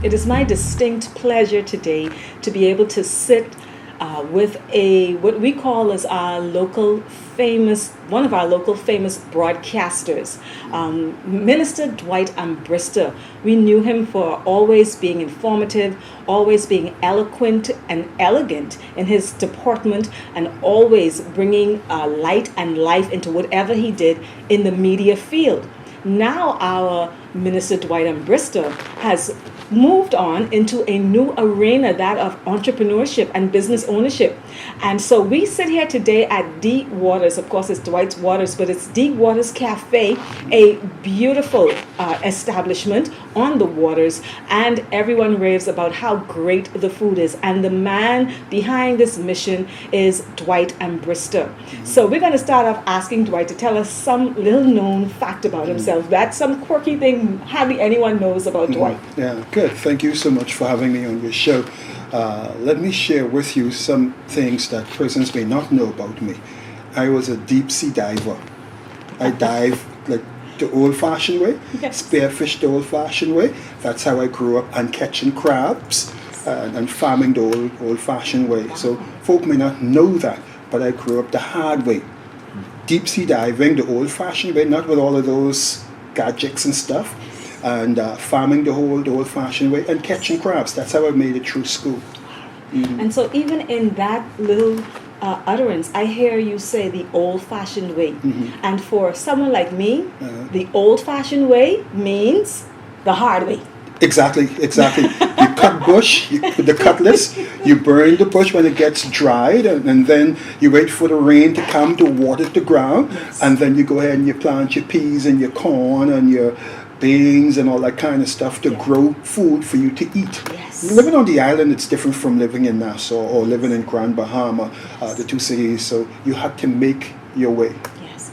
It is my distinct pleasure today to be able to sit with what we call as one of our local famous broadcasters, Minister Dwight Armbrister. We knew him for always being informative, always being eloquent and elegant in his deportment, and always bringing light and life into whatever he did in the media field. Now our Minister Dwight Armbrister has moved on into a new arena, that of entrepreneurship and business ownership. And so we sit here today at Deep Waters. Of course, it's Dwight's Waters, but it's Deep Waters Cafe, a beautiful establishment on the waters. And everyone raves about how great the food is. And the man behind this mission is Dwight Armbrister. So we're going to start off asking Dwight to tell us some little known fact about himself. That's some quirky thing hardly anyone knows about Dwight. Yeah, good. Thank you so much for having me on your show. Let me share with you some things that persons may not know about me. I was a deep sea diver. I dive like the old-fashioned way, spearfish the old-fashioned way. That's how I grew up, and catching crabs and farming the old-fashioned way. So folk may not know that, but I grew up the hard way. Deep sea diving the old-fashioned way, not with all of those gadgets and stuff, and farming the old-fashioned way, and catching crabs. That's how I made it through school. And so even in that little utterance, I hear you say the old-fashioned way. And for someone like me, the old-fashioned way means the hard way. Exactly. You cut bush with the cutlass, you burn the bush when it gets dried, and then you wait for the rain to come to water the ground, and then you go ahead and you plant your peas and your corn and your beans and all that kind of stuff to grow food for you to eat. Living on the island, it's different from living in Nassau or living in Grand Bahama, the two cities, so you have to make your way.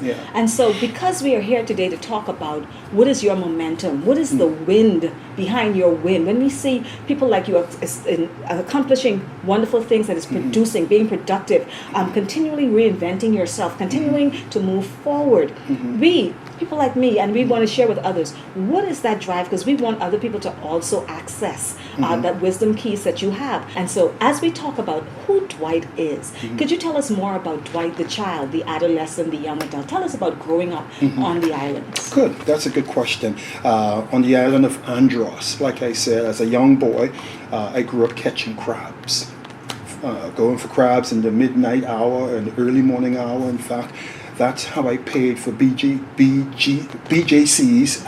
Yeah. And so because we are here today to talk about what is your momentum, what is the wind behind your win, when we see people like you accomplishing wonderful things, that is producing, being productive, continually reinventing yourself, continuing to move forward, people like me, and we want to share with others, what is that drive? Because we want other people to also access that wisdom keys that you have. And so as we talk about who Dwight is, could you tell us more about Dwight, the child, the adolescent, the young adult? Tell us about growing up on the islands. Good. That's a good question. On the island of Andros, like I said, as a young boy, I grew up catching crabs. Going for crabs in the midnight hour and early morning hour, in fact. That's how I paid for BJCs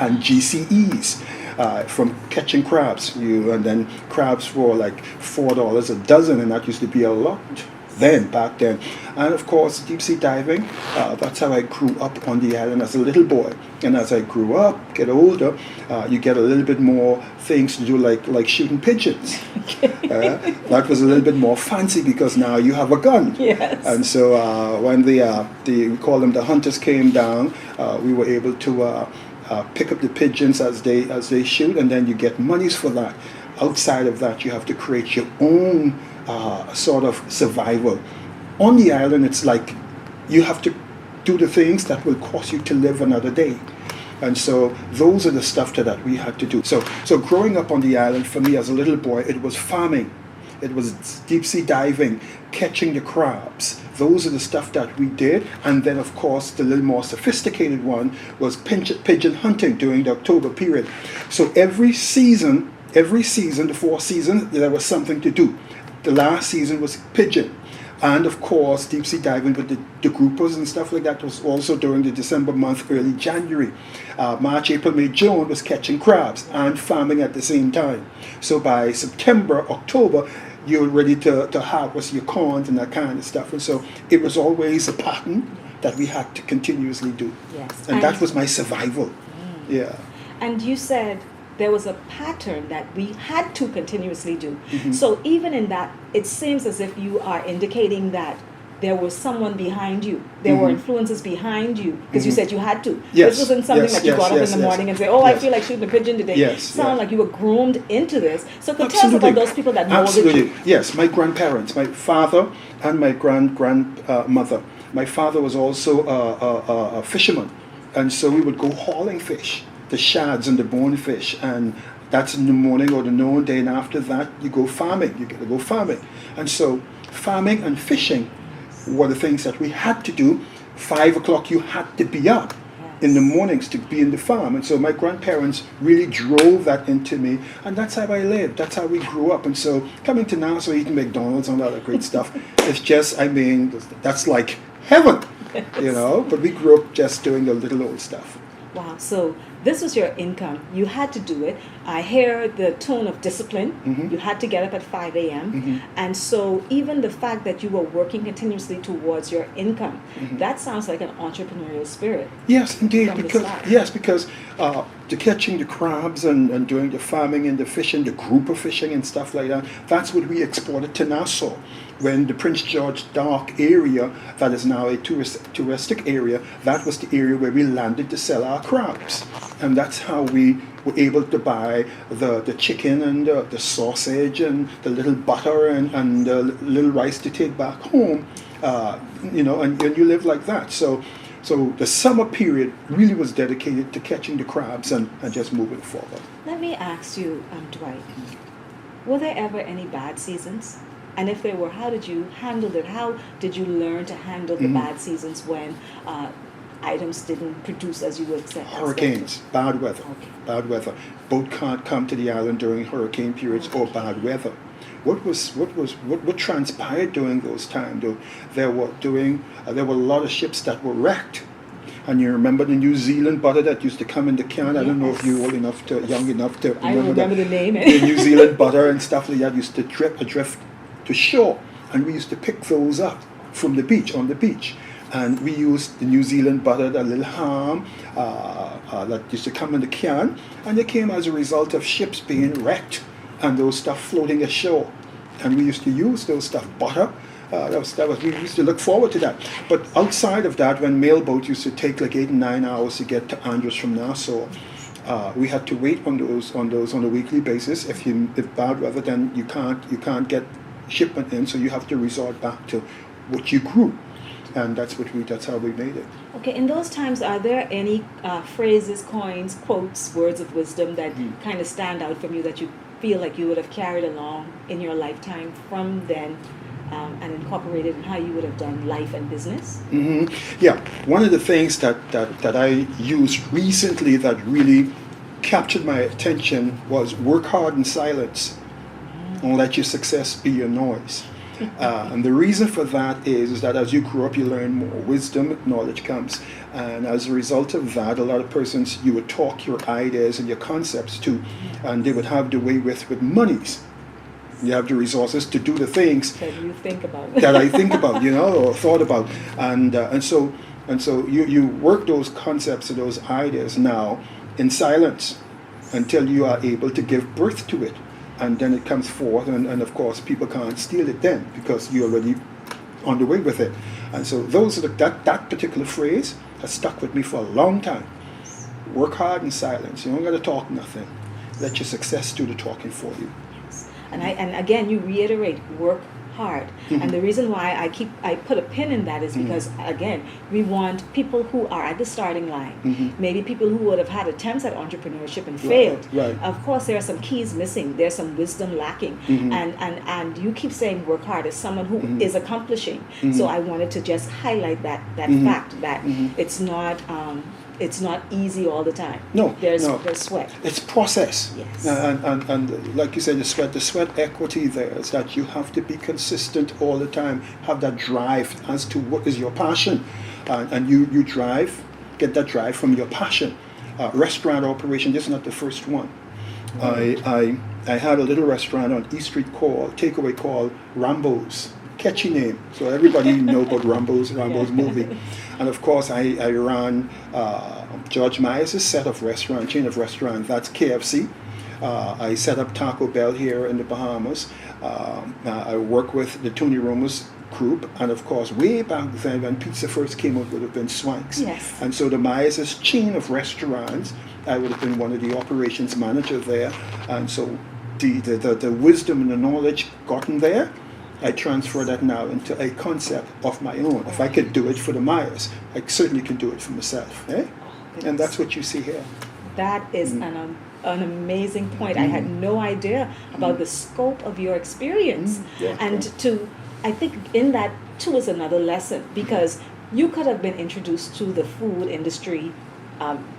and GCEs from catching crabs. And then crabs were like $4 a dozen, and that used to be a lot back then. And of course, deep sea diving, that's how I grew up on the island as a little boy. And as I grew up, get older, you get a little bit more things to do, like shooting pigeons. That was a little bit more fancy because now you have a gun. And so when we call them the hunters came down, we were able to pick up the pigeons as they shoot, and then you get monies for that. Outside of that, you have to create your own sort of survival. On the island, it's like you have to do the things that will cause you to live another day. And so those are the stuff that we had to do. So growing up on the island, for me as a little boy, it was farming. It was deep sea diving, catching the crabs. Those are the stuff that we did. And then, of course, the little more sophisticated one was pigeon hunting during the October period. So every season, the 4 seasons, there was something to do. The last season was pigeon. And of course, deep sea diving with the groupers and stuff like that was also during the December month, early January. March, April, May, June was catching crabs and farming at the same time. So by September, October, you're ready to harvest your corn and that kind of stuff. And so it was always a pattern that we had to continuously do. And that was my survival. And you said there was a pattern that we had to continuously do. So even in that, it seems as if you are indicating that there was someone behind you. There were influences behind you, because you said you had to. This wasn't something that you got up in the morning and say, I feel like shooting a pigeon today. Sound like you were groomed into this. So could tell us about those people that molded you. Yes, my grandparents, my father and my grandmother. My father was also a fisherman, and so we would go hauling fish, the shads and the bonefish, and That's in the morning or the noon. Then after that, you go farming. You get to go farming. And so farming and fishing were the things that we had to do. 5 o'clock, you had to be up in the mornings to be in the farm. And so my grandparents really drove that into me. And that's how I lived. That's how we grew up. And so coming to Nassau, eating McDonald's and all that great stuff, it's just, I mean, that's like heaven, you know. But we grew up just doing the little old stuff. Wow. So this was your income. You had to do it. I hear the tone of discipline. Mm-hmm. You had to get up at 5 a.m. Mm-hmm. And so even the fact that you were working continuously towards your income, Mm-hmm. that sounds like an entrepreneurial spirit. Yes, indeed. From the Because start. because the catching the crabs and doing the farming and the fishing, the group of fishing and stuff like that, that's what we exported to Nassau. When the Prince George Dock area, that is now a touristic area, that was the area where we landed to sell our crabs. And that's how we were able to buy the chicken and the sausage and the little butter and the little rice to take back home. You know, and you live like that. So the summer period really was dedicated to catching the crabs and just moving forward. Let me ask you, Dwight, were there ever any bad seasons? And if there were, how did you handle it? How did you learn to handle the bad seasons when items didn't produce as you would expect? Hurricanes, bad weather, Okay. bad weather. Boat can't come to the island during hurricane periods or bad weather. What transpired during those times? Though there were a lot of ships that were wrecked. And you remember the New Zealand butter that used to come in the can? I don't know if you're young enough to I don't remember the name. The New Zealand butter and stuff like that used to drift to shore, and we used to pick those up from the beach, on the beach. And we used the New Zealand butter, that little ham that used to come in the can, and it came as a result of ships being wrecked and those stuff floating ashore. And we used to use those stuff, butter. We used to look forward to that. But outside of that, when mail boats used to take like 8 and 9 hours to get to Andros from Nassau, we had to wait on those on a weekly basis. If bad weather, then you can't get shipment in, so you have to resort back to what you grew, and that's how we made it. Okay, in those times, are there any phrases, coins, quotes, words of wisdom that kind of stand out from you that you feel like you would have carried along in your lifetime from then and incorporated in how you would have done life and business? Mm-hmm. Yeah, one of the things that I used recently that really captured my attention was work hard in silence and let your success be your noise. And the reason for that is that as you grow up, you learn more wisdom, knowledge comes. And as a result of that, a lot of persons you would talk your ideas and your concepts to, and they would have the way with monies. You have the resources to do the things That you think about. that I think about, or thought about. And so you work those concepts and those ideas now in silence until you are able to give birth to it. And then it comes forth, and of course people can't steal it then because you're already on the way with it. And so that particular phrase has stuck with me for a long time. Work hard in silence. You don't got to talk nothing. Let your success do the talking for you. And again, you reiterate, work hard. And the reason why I put a pin in that is because, again, we want people who are at the starting line, maybe people who would have had attempts at entrepreneurship and failed. Right. Of course, there are some keys missing. There's some wisdom lacking. And you keep saying work hard as someone who is accomplishing. So I wanted to just highlight that fact that it's not easy all the time. No, there's sweat. It's process. Yes. And like you said, the sweat equity there is that you have to be consistent all the time, have that drive as to what is your passion. And you get that drive from your passion. Restaurant operation, this is not the first one. I had a little restaurant on East Street takeaway called Rambo's. Catchy name, so everybody know about Rambo's movie. And of course I ran George Myers' chain of restaurants, that's KFC. I set up Taco Bell here in the Bahamas. I work with the Tony Roma's group, and of course way back then when pizza first came out would have been Swanks. Yes. And so the Myers' chain of restaurants, I would have been one of the operations manager there. And so the wisdom and the knowledge gotten there, I transfer that now into a concept of my own. If I could do it for the Myers, I certainly can do it for myself. Eh? And that's what you see here. That is an an amazing point. I had no idea about the scope of your experience. Yeah, And yeah. I think in that too is another lesson, because you could have been introduced to the food industry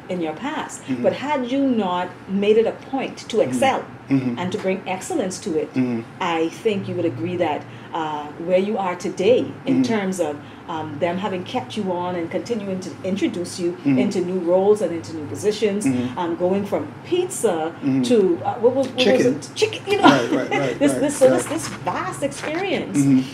in your past, but had you not made it a point to excel and to bring excellence to it, I think you would agree that where you are today in terms of them having kept you on and continuing to introduce you into new roles and into new positions, going from pizza to what was it? Chicken, you know, this vast experience,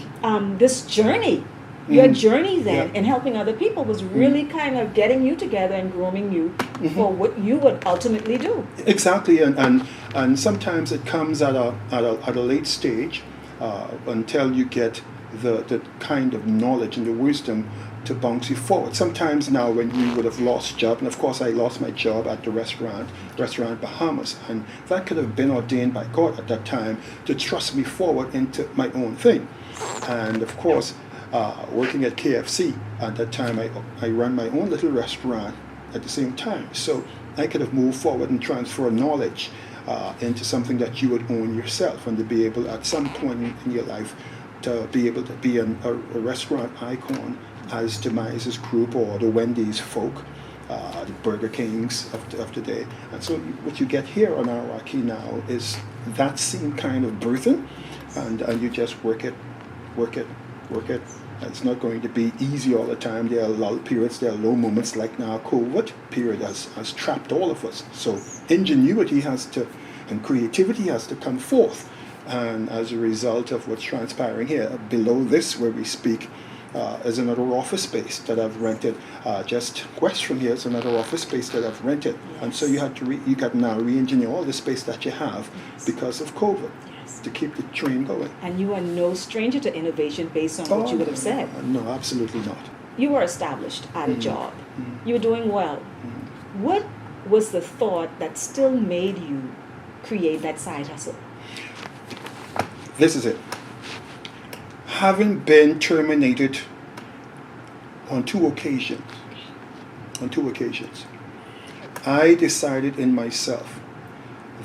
this journey. Your journey then in helping other people was really kind of getting you together and grooming you for what you would ultimately do. Exactly, and sometimes it comes at a late stage until you get the kind of knowledge and the wisdom to bounce you forward. Sometimes now when you would have lost job, and of course I lost my job at the restaurant Bahamas, and that could have been ordained by God at that time to thrust me forward into my own thing. And of course, working at KFC at that time, I ran my own little restaurant at the same time. So I could have moved forward and transfer knowledge into something that you would own yourself, and to be able at some point in your life to be able to be a restaurant icon as Demise's group or the Wendy's folk, the Burger Kings of today. And so what you get here on Iraqi now is that same kind of birthing, and you just work it. It's not going to be easy all the time. There are lull periods, there are low moments, like now COVID period has trapped all of us. So ingenuity and creativity has to come forth. And as a result of what's transpiring here, below this where we speak, is another office space that I've rented. Just west from here is another office space that I've rented. Yes. And so you got to now re-engineer all the space that you have because of COVID. To keep the train going. And you are no stranger to innovation based on what you would have said. No, absolutely not. You were established at a job. You were doing well. What was the thought that still made you create that side hustle? This is it. Having been terminated on two occasions, I decided in myself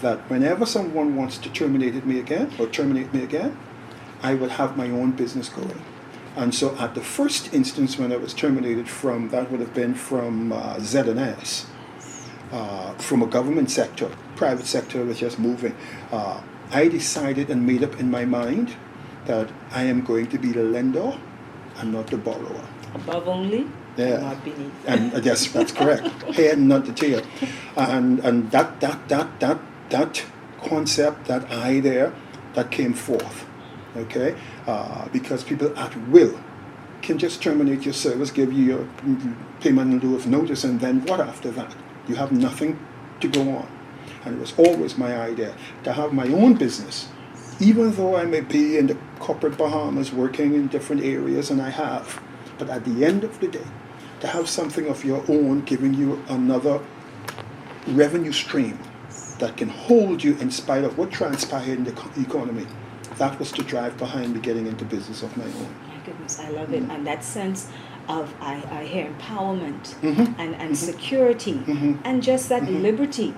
that whenever someone wants to terminate me again, I will have my own business going. And so at the first instance when I was terminated from, that would have been from Z&S, from a government sector, private sector was just moving, I decided and made up in my mind that I am going to be the lender and not the borrower. Above only, not beneath. And yes, that's correct. Head, not the tail. And that concept, that idea, that came forth, okay? Because people at will can just terminate your service, give you your payment in lieu of notice, and then what after that? You have nothing to go on. And it was always my idea to have my own business, even though I may be in the corporate Bahamas working in different areas, and I have. But at the end of the day, to have something of your own giving you another revenue stream that can hold you in spite of what transpired in the economy. That was the drive behind me getting into business of my own. My goodness, I love it. And that sense of, I hear empowerment and security and just that liberty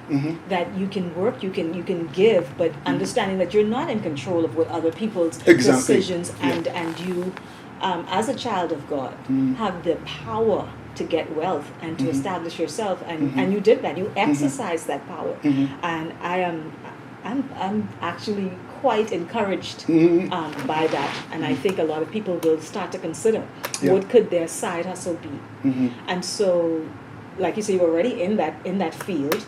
that you can work, you can give, but understanding that you're not in control of what other people's decisions and you, as a child of God, have the power to get wealth and to establish yourself, and you did that. You exercised that power, and I'm actually quite encouraged by that, and I think a lot of people will start to consider what could their side hustle be, and so, like you say, you're already in that field.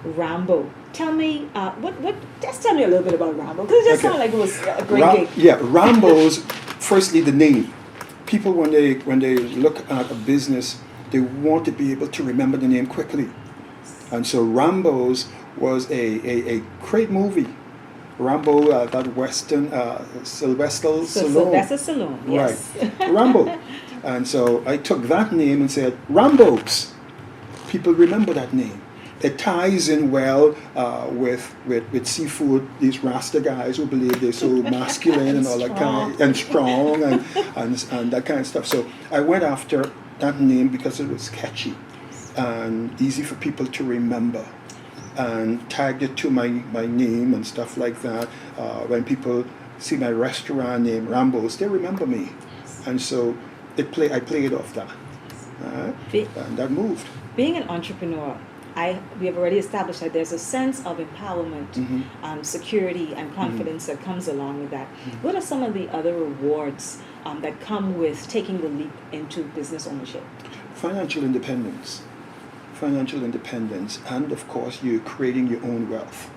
Rambo, tell me just tell me a little bit about Rambo, because it just sounded like it was a great gig. Yeah, Rambo's. Firstly, the name. People, when they look at a business, they want to be able to remember the name quickly. And so Rambo's was a great movie. Rambo, that Western, Sylvester Stallone. Yes. Right, Rambo. And so I took that name and said, Rambo's. People remember that name. It ties in well with seafood. These Rasta guys who believe they're so masculine and all that kind of, and strong and that kind of stuff. So I went after that name because it was catchy and easy for people to remember. and tagged it to my name and stuff like that. When people see my restaurant name, Rambo's, they remember me. And so I played off that. And that moved. Being an entrepreneur, we have already established that there's a sense of empowerment, security, and confidence that comes along with that. What are some of the other rewards that come with taking the leap into business ownership? Financial independence, and of course, you're creating your own wealth.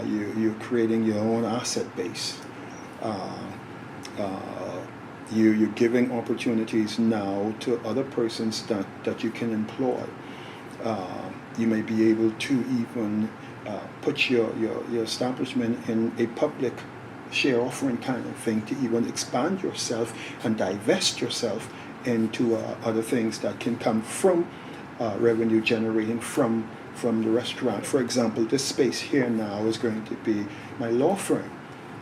You're creating your own asset base. You're giving opportunities now to other persons that you can employ. You may be able to even put your establishment in a public share offering kind of thing to even expand yourself and divest yourself into other things that can come from revenue generating from the restaurant. For example, this space here now is going to be my law firm.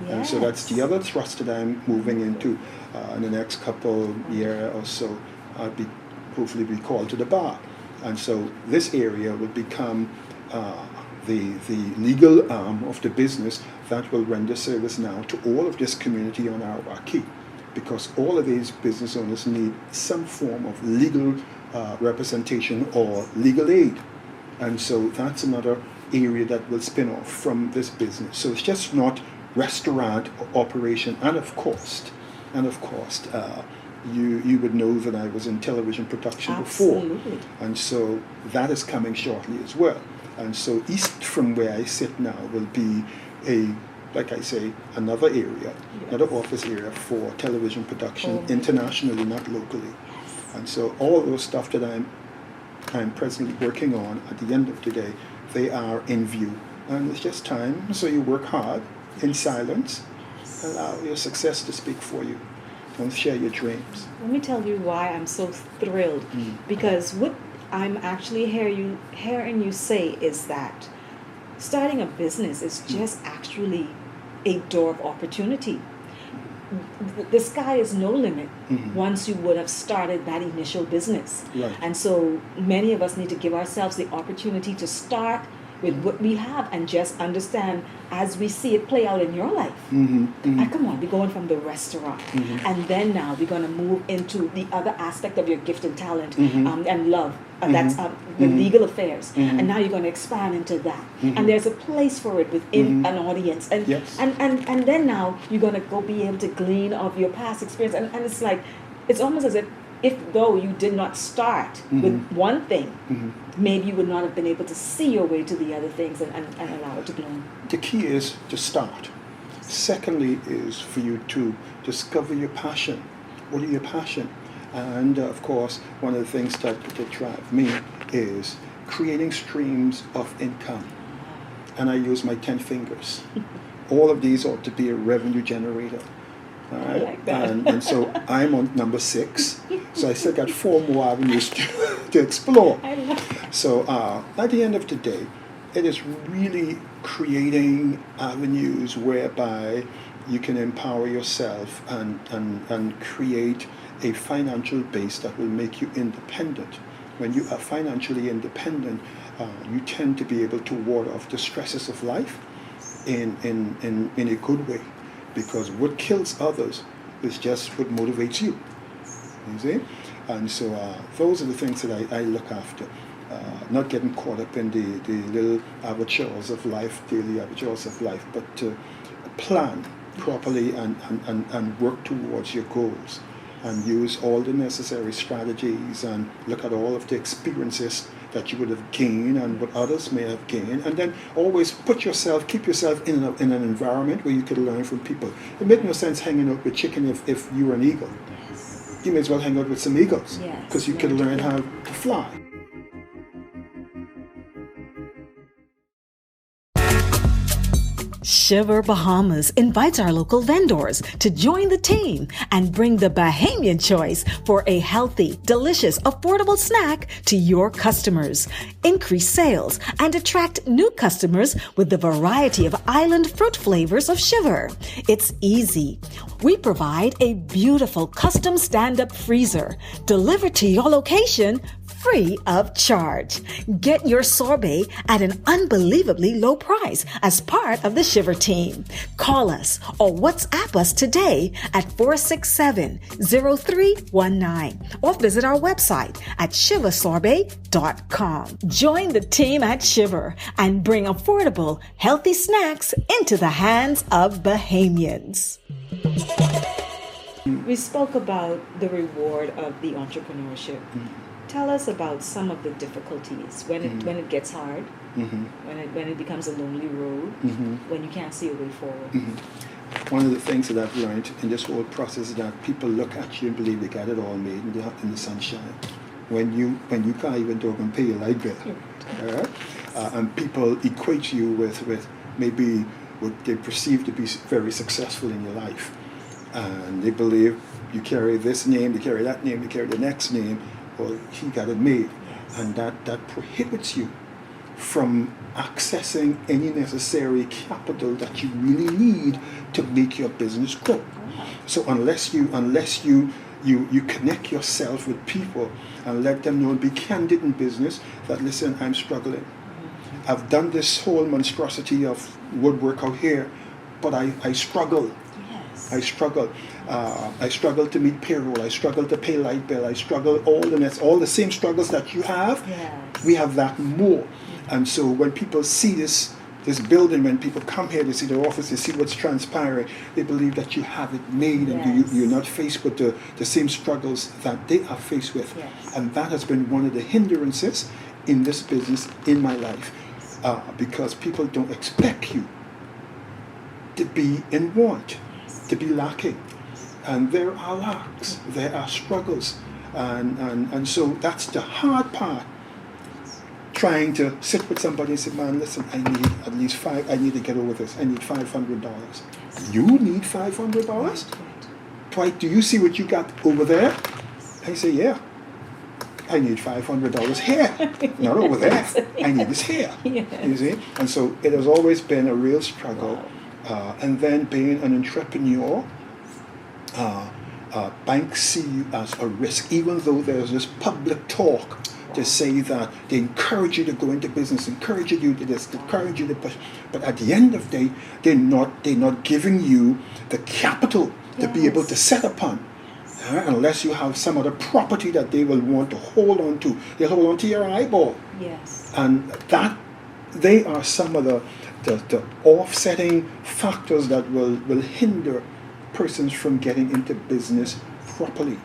Yes. And so that's the other thrust that I'm moving into in the next couple year or so. I'll hopefully be called to the bar. And so this area will become the legal arm of the business that will render service now to all of this community on our Waikiki, because all of these business owners need some form of legal representation or legal aid. And so that's another area that will spin off from this business. So it's just not restaurant operation, and of course, you would know that I was in television production before, and so that is coming shortly as well. And so east from where I sit now will be another area, another office area for television production internationally, not locally. And so all those stuff that I'm presently working on, at the end of the day, they are in view, and it's just time. So you work hard in silence, allow your success to speak for you. Don't share your dreams. Let me tell you why I'm so thrilled. Because what I'm actually hearing you say is that starting a business is just actually a door of opportunity. The sky is no limit once you would have started that initial business. Right. And so many of us need to give ourselves the opportunity to start with what we have and just understand as we see it play out in your life. Come on, we're going from the restaurant, and then now we're going to move into the other aspect of your gift and talent and love. That's the legal affairs, and now you're going to expand into that. And there's a place for it within an audience, and then now you're going to go be able to glean of your past experience, and it's like it's almost as if though you did not start with one thing, maybe you would not have been able to see your way to the other things and allow it to bloom. The key is to start. Secondly is for you to discover your passion. What are your passion? And of course, one of the things that drive me is creating streams of income. And I use my 10 fingers. All of these ought to be a revenue generator. All right? I like that. And so I'm on number 6. So I still got 4 more avenues to explore. I love it. So at the end of the day, it is really creating avenues whereby you can empower yourself and create a financial base that will make you independent. When you are financially independent, you tend to be able to ward off the stresses of life in a good way. Because what kills others is just what motivates you. You see? And so those are the things that I look after. Not getting caught up in the little avatars of life, daily avatars of life, but to plan properly and work towards your goals. And use all the necessary strategies and look at all of the experiences that you would have gained and what others may have gained, and then always keep yourself in an environment where you could learn from people. It makes no sense hanging out with chicken if you were an eagle. You may as well hang out with some eagles, because you could learn how to fly. Shiver Bahamas invites our local vendors to join the team and bring the Bahamian choice for a healthy, delicious, affordable snack to your customers. Increase sales and attract new customers with the variety of island fruit flavors of Shiver. It's easy. We provide a beautiful custom stand-up freezer delivered to your location free of charge. Get your sorbet at an unbelievably low price as part of the Shiver team. Call us or WhatsApp us today at 467-0319 or visit our website at shiversorbet.com. Join the team at Shiver and bring affordable, healthy snacks into the hands of Bahamians. We spoke about the reward of the entrepreneurship. Tell us about some of the difficulties when it gets hard, when it becomes a lonely road, when you can't see a way forward. One of the things that I've learned in this whole process is that people look at you and believe they got it all made in the sunshine. When you can't even talk and pay your light bill. Right? And people equate you with maybe what they perceive to be very successful in your life. And they believe you carry this name, you carry that name, you carry the next name, or he got it made. Yes. And that prohibits you from accessing any necessary capital that you really need to make your business grow. So unless you connect yourself with people and let them know and be candid in business that, listen, I'm struggling. I've done this whole monstrosity of woodwork out here, but I struggle. Yes. I struggle. I struggle to meet payroll. I struggle to pay light bill. I struggle all the same struggles that you have. Yes. We have that more. And so when people see this building, when people come here, they see the office, they see what's transpiring, they believe that you have it made, and Yes. you're not faced with the same struggles that they are faced with. Yes. And that has been one of the hindrances in this business, in my life, because people don't expect you to be in want, to be lacking. And there are lacks, there are struggles. And so that's the hard part. Trying to sit with somebody and say, man, listen, I need at least I need to get over this. I need $500. You need $500? Dwight, do you see what you got over there? I say, yeah. I need $500 here, not over there. I need this here. Yes. You see? And so it has always been a real struggle. And then being an entrepreneur, banks see you as a risk, even though there's this public talk to say that they encourage you to go into business, encourage you to do this, encourage you to push. But at the end of the day, they're not giving you the capital to be able to set upon. Unless you have some other property that they will want to hold on to. They'll hold on to your eyeball. Yes. And that they are some of the offsetting factors that will hinder persons from getting into business properly.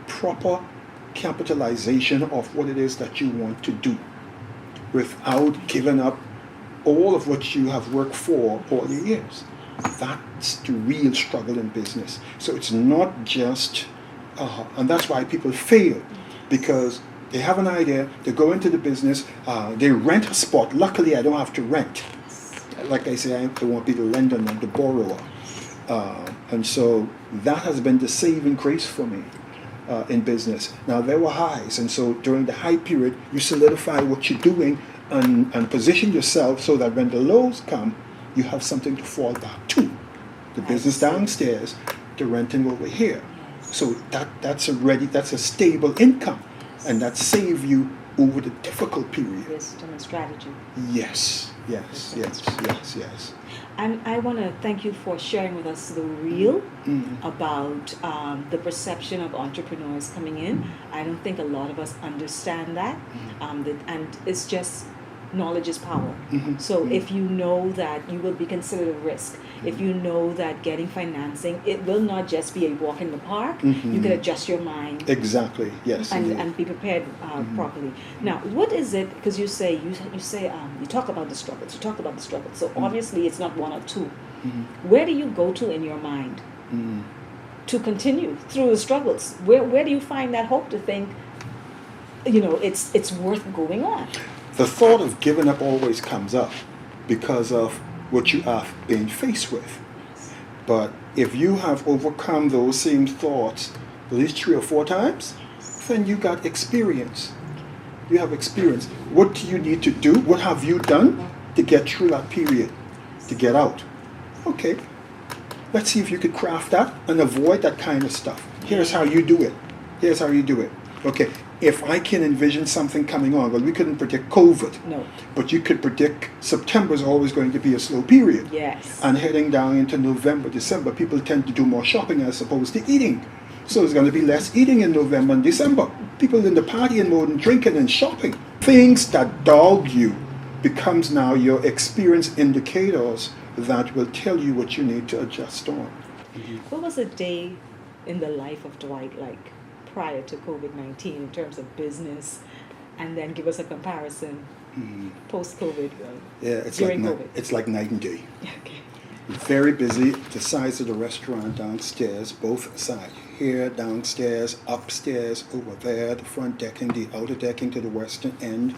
Proper capitalization of what it is that you want to do without giving up all of what you have worked for all the years. That's the real struggle in business. So it's not just, and that's why people fail, because they have an idea, they go into the business, they rent a spot. Luckily, I don't have to rent. Like I say, I want to be the lender, not the borrower. And so that has been the saving grace for me. In business. Now there were highs, and so during the high period you solidify what you're doing and position yourself so that when the lows come you have something to fall back to. The business downstairs, the renting over here. So that's a stable income, and that save you over the difficult period. Wisdom and strategy. Yes. And I want to thank you for sharing with us the real about the perception of entrepreneurs coming in. I don't think a lot of us understand that. And it's just knowledge is power. So if you know that you will be considered a risk, if you know that getting financing, it will not just be a walk in the park, you can adjust your mind. Exactly, yes. And be prepared properly. Now, what is it, because you talk about the struggles, so obviously it's not one or two. Where do you go to in your mind to continue through the struggles? Where do you find that hope to think, it's worth going on? The thought of giving up always comes up because of what you have been faced with. But if you have overcome those same thoughts at least 3 or 4 times, then you got experience. You have experience. What do you need to do? What have you done to get through that period, to get out? Okay, let's see if you could craft that and avoid that kind of stuff. Here's how you do it. Okay, if I can envision something coming on, well, we couldn't predict COVID. No. But you could predict September is always going to be a slow period. Yes. And heading down into November, December, people tend to do more shopping as opposed to eating. So there's going to be less eating in November and December. People in the partying mode and drinking and shopping. Things that dog you becomes now your experience indicators that will tell you what you need to adjust on. What was a day in the life of Dwight like prior to COVID-19 in terms of business, and then give us a comparison post-COVID, during COVID? It's like night and day. Okay. Very busy, the size of the restaurant downstairs, both sides. Here, downstairs, upstairs, over there, the front decking, the outer decking to the western end,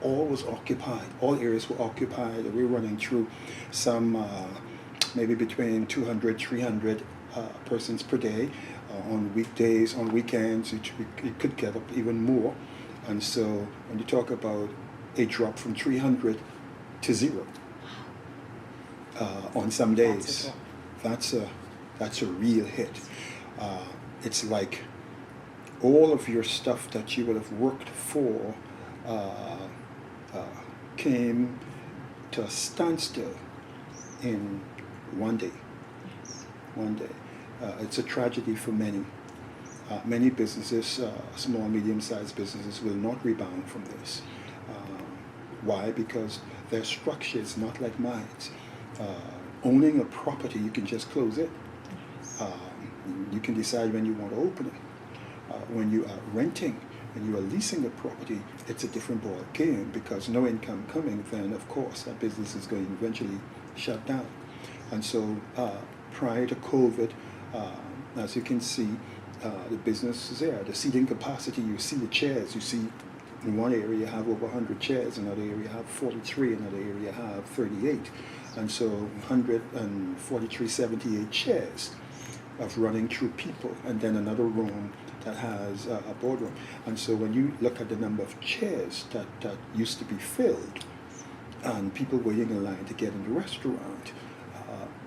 all was occupied. All areas were occupied. We were running through some maybe between 200, 300 persons per day. On weekdays, on weekends, it could get up even more. And so when you talk about a drop from 300 to 0 on some days, that's a real hit. It's like all of your stuff that you would have worked for came to a standstill in one day. One day. It's a tragedy for many. Many businesses, small, medium-sized businesses, will not rebound from this. Why? Because their structure is not like mine. Owning a property, you can just close it. You can decide when you want to open it. When you are renting, when you are leasing a property, it's a different ball game, because no income coming, then of course that business is going to eventually shut down. And so prior to COVID, as you can see, the business is there. The seating capacity, you see the chairs, you see in one area you have over 100 chairs, another area you have 43, another area you have 38. And so 143, 78 chairs of running through people, and then another room that has a boardroom. And so when you look at the number of chairs that used to be filled, and people waiting in line to get in the restaurant,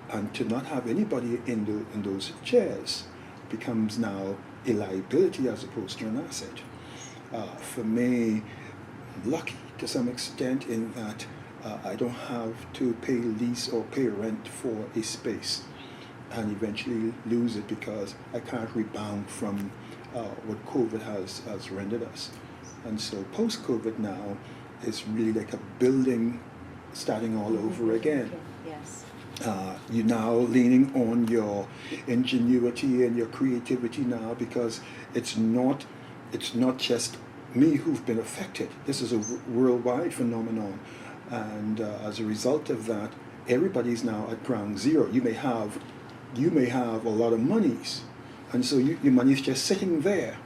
and to not have anybody in those chairs becomes now a liability as opposed to an asset. For me, I'm lucky to some extent in that I don't have to pay lease or pay rent for a space and eventually lose it because I can't rebound from what COVID has rendered us. And so post-COVID now is really like a building starting all over again. Yes. You're now leaning on your ingenuity and your creativity now, because it's not just me who've been affected. This is a worldwide phenomenon, and as a result of that, everybody's now at ground zero. You may have a lot of monies, and so your money's just sitting there,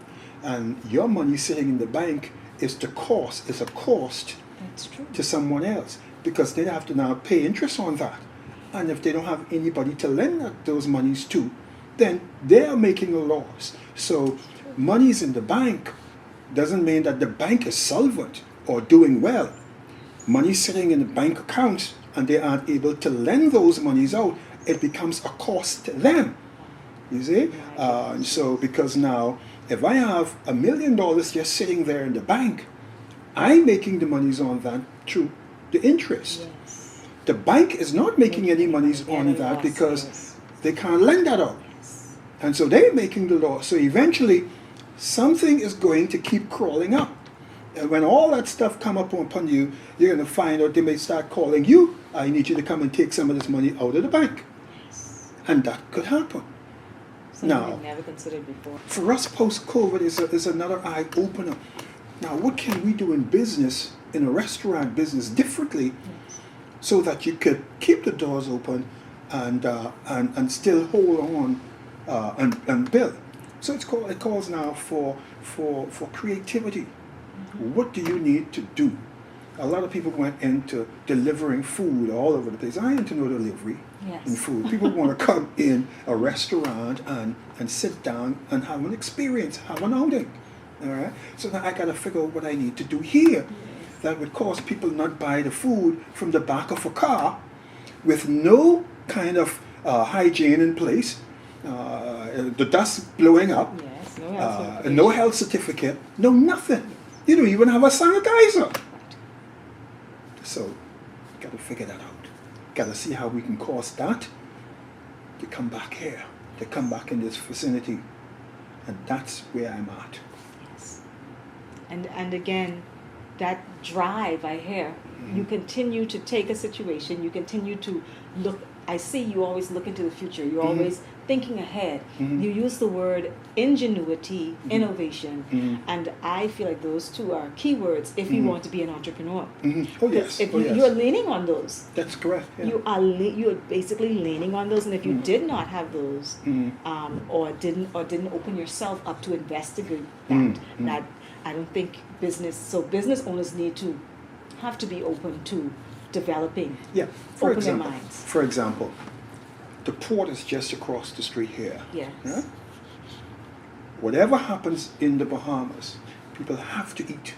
and your money sitting in the bank is a cost That's true. to someone else, because they have to now pay interest on that. And if they don't have anybody to lend those monies to, then they are making a loss. So monies in the bank doesn't mean that the bank is solvent or doing well. Money sitting in the bank accounts and they aren't able to lend those monies out, it becomes a cost to them. You see? And so because now, if I have $1 million just sitting there in the bank, I'm making the monies on that through the interest. Yes. The bank is not making any monies on that because they can't lend that out. And so they're making the loss. So eventually, something is going to keep crawling up. And when all that stuff come up upon you, you're going to find out they may start calling you, I need you to come and take some of this money out of the bank. And that could happen. Something Now, we've never considered before. for us, post-COVID is another eye-opener. Now, what can we do in business, in a restaurant business, differently, so that you could keep the doors open and still hold on and build? So it calls now for creativity. Mm-hmm. What do you need to do? A lot of people went into delivering food all over the place. I ain't into no delivery in food. People want to come in a restaurant and sit down and have an experience, have an outing. All right. So now I got to figure out what I need to do here that would cause people not buy the food from the back of a car with no kind of hygiene in place, the dust blowing up, No health certification. No health certificate, no nothing. You don't even have a sanitizer. So, got to figure that out. Got to see how we can cause that to come back here, to come back in this vicinity. And that's where I'm at. Yes. And again, that drive I hear, you continue to take a situation, you continue to look, I see you always look into the future, you're always thinking ahead. You use the word ingenuity, innovation, and I feel like those two are keywords if you want to be an entrepreneur. Oh yes, If oh, yes. you're leaning on those, That's correct. Yeah. you're basically leaning on those, and if you did not have those, or didn't open yourself up to investigate that, I don't think business owners have to be open to developing, open their minds. For example, the port is just across the street here. Yes. Yeah? Whatever happens in the Bahamas, people have to eat.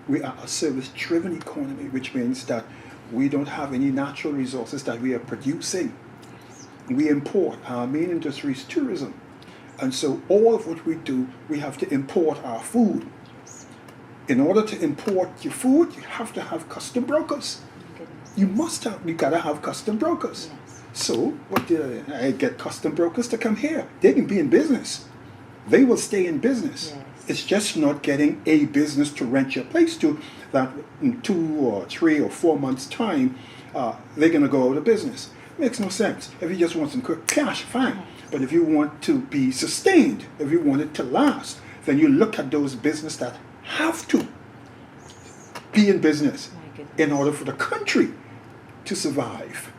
We are a service-driven economy, which means that we don't have any natural resources that we are producing. We import. Our main industry is tourism. And so all of what we do, we have to import our food. In order to import your food, you have to have custom brokers. You gotta have custom brokers. Yes. So what did I get? Custom brokers to come here. They can be in business. They will stay in business. Yes. It's just not getting a business to rent your place to that in 2 or 3 or 4 months' time, they're gonna go out of business. Makes no sense. If you just want some quick cash, fine. But if you want to be sustained, if you want it to last, then you look at those businesses that have to be in business in order for the country to survive.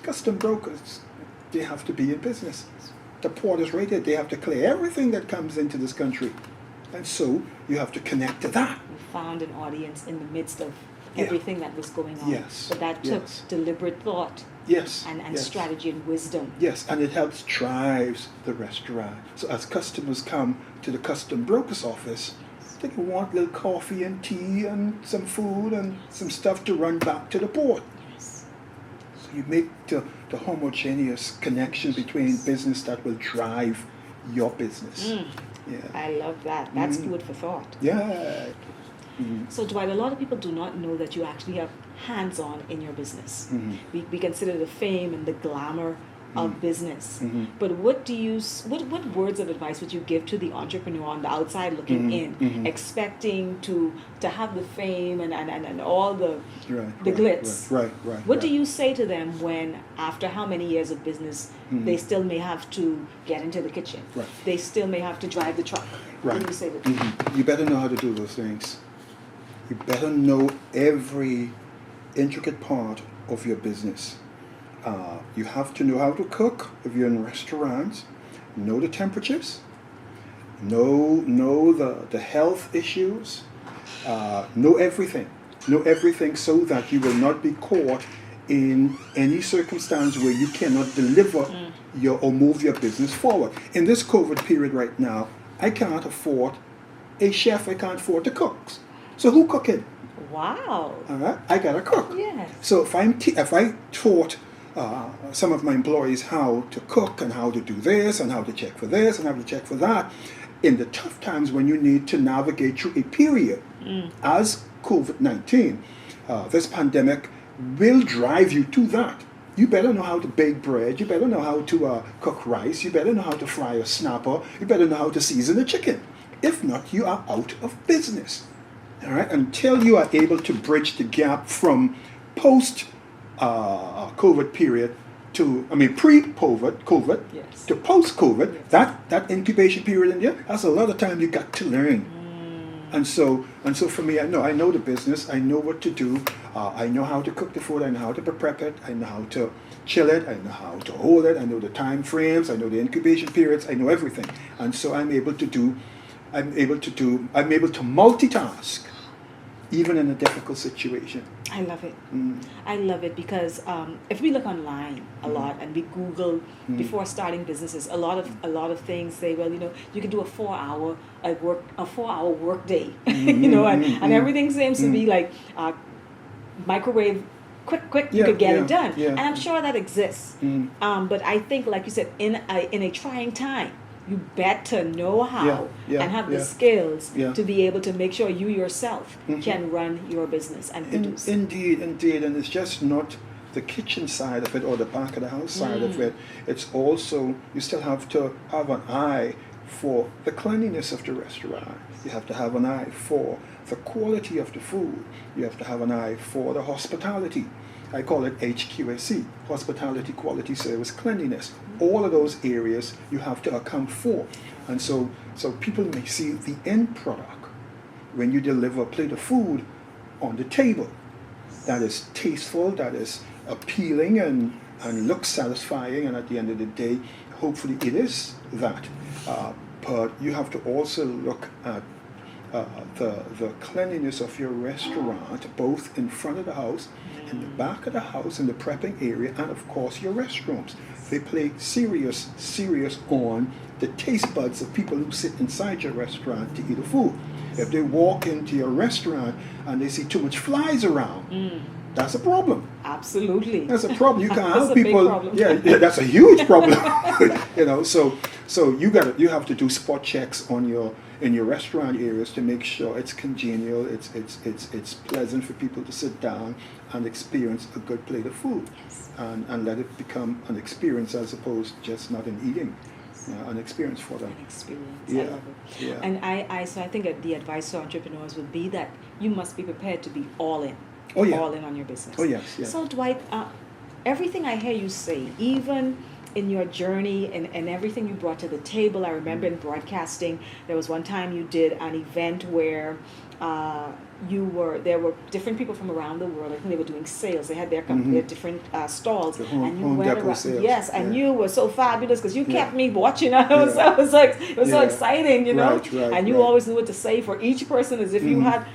Custom brokers, they have to be in business. The port is right there. They have to clear everything that comes into this country. And so you have to connect to that. We found an audience in the midst of everything that was going on. Yes. But that took deliberate thought Yes. and yes. strategy and wisdom. Yes, and it helps drives the restaurant. So as customers come to the custom broker's office, they can want a little coffee and tea and some food and some stuff to run back to the port. Yes. So you make the homogeneous connection between business that will drive your business. Yeah. I love that. That's food for thought. Yeah. So Dwight, a lot of people do not know that you actually have hands-on in your business. We consider the fame and the glamour of business. But what words of advice would you give to the entrepreneur on the outside looking in, expecting to have the fame and all the glitz? Right. What do you say to them when, after how many years of business, they still may have to get into the kitchen? Right. They still may have to drive the truck. Right. What do you say to them? You better know how to do those things. You better know every intricate part of your business. You have to know how to cook if you're in restaurants. Know the temperatures. Know the health issues. Know everything. Know everything so that you will not be caught in any circumstance where you cannot deliver or move your business forward. In this COVID period right now, I can't afford a chef. I can't afford the cooks. So who cooking? Wow. All right, I gotta cook. Yes. So if I taught some of my employees how to cook and how to do this and how to check for this and how to check for that, in the tough times when you need to navigate through a period, as COVID-19, this pandemic will drive you to that. You better know how to bake bread. You better know how to cook rice. You better know how to fry a snapper. You better know how to season a chicken. If not, you are out of business. All right, until you are able to bridge the gap from post-COVID period to, pre-COVID Yes. to post-COVID, Yes. that incubation period in there, that's a lot of time you got to learn. And so for me, I know the business. I know what to do. I know how to cook the food. I know how to prep it. I know how to chill it. I know how to hold it. I know the time frames. I know the incubation periods. I know everything. And so I'm able to multitask, even in a difficult situation. I love it. I love it because if we look online a lot and we Google before starting businesses, a lot of things say, well, you can do a 4-hour work day, and everything seems to be like microwave, quick, you could get it done, and I'm sure that exists. But I think, like you said, in a trying time, you better know how Yeah, and have the yeah. skills Yeah. to be able to make sure you yourself can run your business and produce. Indeed, and it's just not the kitchen side of it or the back of the house side of it. It's also, you still have to have an eye for the cleanliness of the restaurant. You have to have an eye for the quality of the food. You have to have an eye for the hospitality. I call it HQSC, hospitality, quality, service, cleanliness. All of those areas you have to account for. And so people may see the end product when you deliver a plate of food on the table that is tasteful, that is appealing and looks satisfying, and at the end of the day, hopefully it is that. But you have to also look at the cleanliness of your restaurant, both in front of the house, in the back of the house, in the prepping area, and of course your restrooms. They play serious on the taste buds of people who sit inside your restaurant to eat the food. If they walk into your restaurant and they see too much flies around, that's a problem. Absolutely. That's a problem. You can't That's help a big people. problem. Yeah, that's a huge problem. So you have to do spot checks on in your restaurant areas to make sure it's congenial, it's pleasant for people to sit down and experience a good plate of food, and let it become an experience as opposed to just not an eating. An experience for them. An experience. Yeah. I love it. Yeah. And I think that the advice to entrepreneurs would be that you must be prepared to be all in. Oh, yeah. All in on your business. Oh, yes. Yeah. So Dwight, everything I hear you say, even in your journey and everything you brought to the table, I remember in broadcasting, there was one time you did an event where there were different people from around the world. I think they were doing sales. They had their different stalls, The and you home went depot around. sales. Yes, and Yeah. you were so fabulous because you kept me watching. I was Yeah. it was so Yeah. exciting, you know. Right, and you right. always knew what to say for each person, as if you had,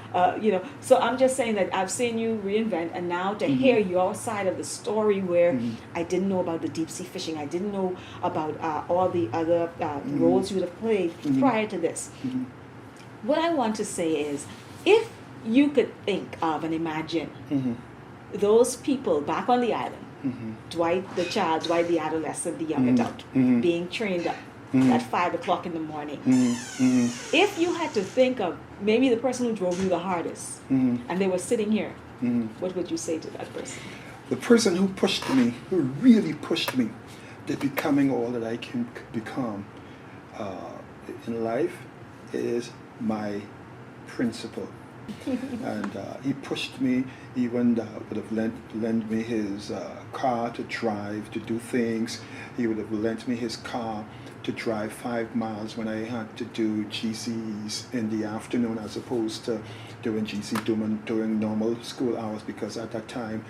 So I'm just saying that I've seen you reinvent, and now to hear your side of the story, where I didn't know about the deep sea fishing, I didn't know about all the other roles you would have played prior to this. What I want to say is, if you could think of and imagine those people back on the island, Dwight the child, Dwight the adolescent, the young adult, being trained up at 5 o'clock in the morning. If you had to think of maybe the person who drove you the hardest, and they were sitting here, what would you say to that person? The person who pushed me, who really pushed me to becoming all that I can become in life, is my principal. And he pushed me, even would have lent me his car to drive, to do things. He would have lent me his car to drive 5 miles when I had to do GCs in the afternoon, as opposed to doing GC during normal school hours, because at that time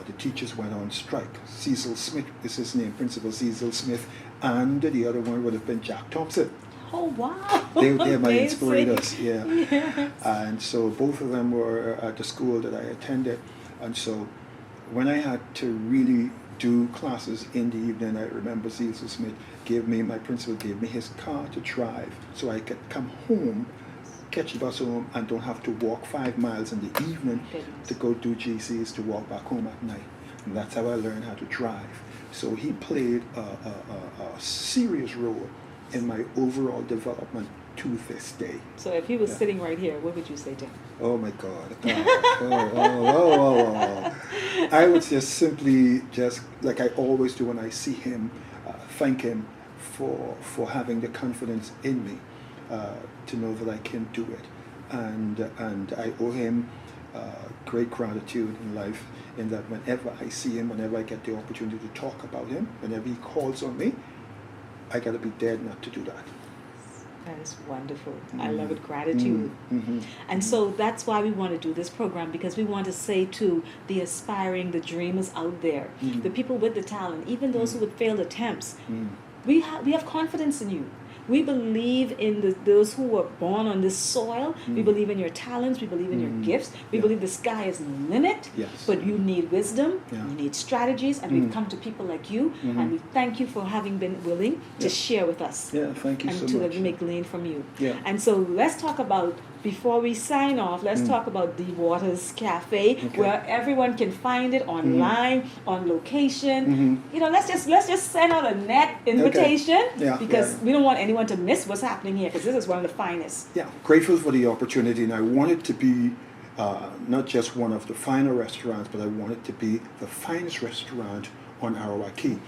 the teachers went on strike. Cecil Smith is his name, Principal Cecil Smith, and the other one would have been Jack Thompson. Oh, wow. They're my Amazing. inspirators, yeah. Yes. And so both of them were at the school that I attended. And so when I had to really do classes in the evening, I remember Cecil Smith my principal gave me his car to drive so I could come home, catch the bus home, and don't have to walk 5 miles in the evening to go do GCs, to walk back home at night. And that's how I learned how to drive. So he played a serious role in my overall development to this day. So if he was sitting right here, what would you say to him? Oh my God. I would just simply, like I always do when I see him, thank him for having the confidence in me to know that I can do it. And I owe him great gratitude in life, in that whenever I see him, whenever I get the opportunity to talk about him, whenever he calls on me, I got to be dead not to do that. That is wonderful. I love it. Gratitude. And so that's why we want to do this program, because we want to say to the aspiring, the dreamers out there, the people with the talent, even those who would fail attempts, we have confidence in you. We believe in those who were born on this soil. We believe in your talents. We believe in your gifts. We believe the sky is the limit. Yes. But you need wisdom. Yeah. You need strategies. And we've come to people like you. And we thank you for having been willing to share with us. Yeah, thank you so And to much. make glean from you. Yeah. And so let's talk about before we sign off, let's talk about D Waters Cafe, where everyone can find it online, on location. You know, let's just send out a net invitation because we don't want anyone to miss what's happening here, because this is one of the finest. Yeah, grateful for the opportunity, and I want it to be not just one of the finer restaurants, but I want it to be the finest restaurant on Arawak Key.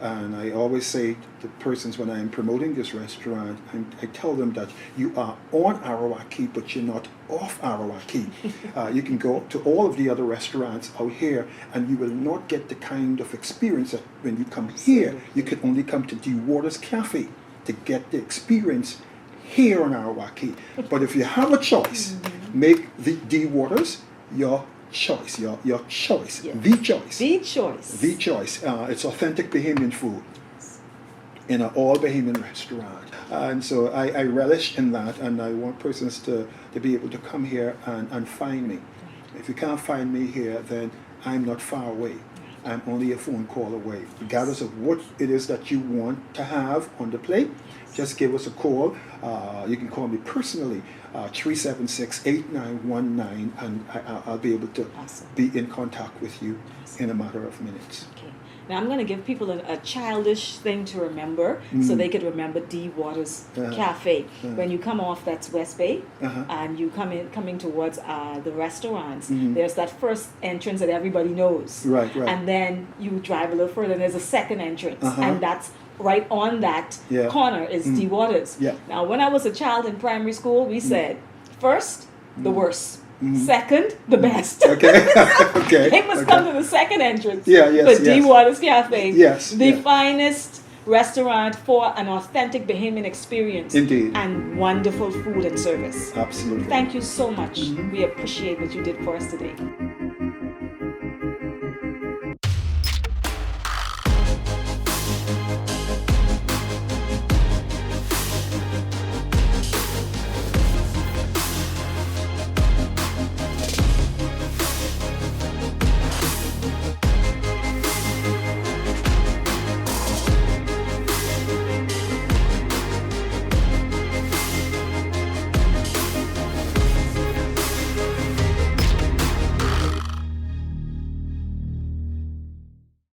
And I always say to persons when I'm promoting this restaurant, I tell them that you are on Arawak Key, but you're not off Arawak Key. You can go to all of the other restaurants out here, and you will not get the kind of experience that when you come here. You can only come to D Waters Cafe to get the experience here on Arawak Key. But if you have a choice, make the D Waters your choice, your choice, the choice. It's authentic Bahamian food in an all Bahamian restaurant, and so I relish in that, and I want persons to be able to come here and find me. If you can't find me here, then I'm not far away. I'm only a phone call away. Regardless of what it is that you want to have on the plate, just give us a call. You can call me personally, 376-8919, and I'll be able to be in contact with you in a matter of minutes. Okay. Now I'm going to give people a childish thing to remember, so they could remember D Waters Cafe. When you come off, that's West Bay, and you coming towards the restaurants. There's that first entrance that everybody knows, right. And then you drive a little further, and there's a second entrance, and that's right on that corner is D Waters. Now, when I was a child in primary school, we said first the worst. Second, the best. Okay. They must come to the second entrance. Yes. D Waters Cafe. Yes. The finest restaurant for an authentic Bahamian experience. Indeed. And wonderful food and service. Absolutely. Thank you so much. We appreciate what you did for us today.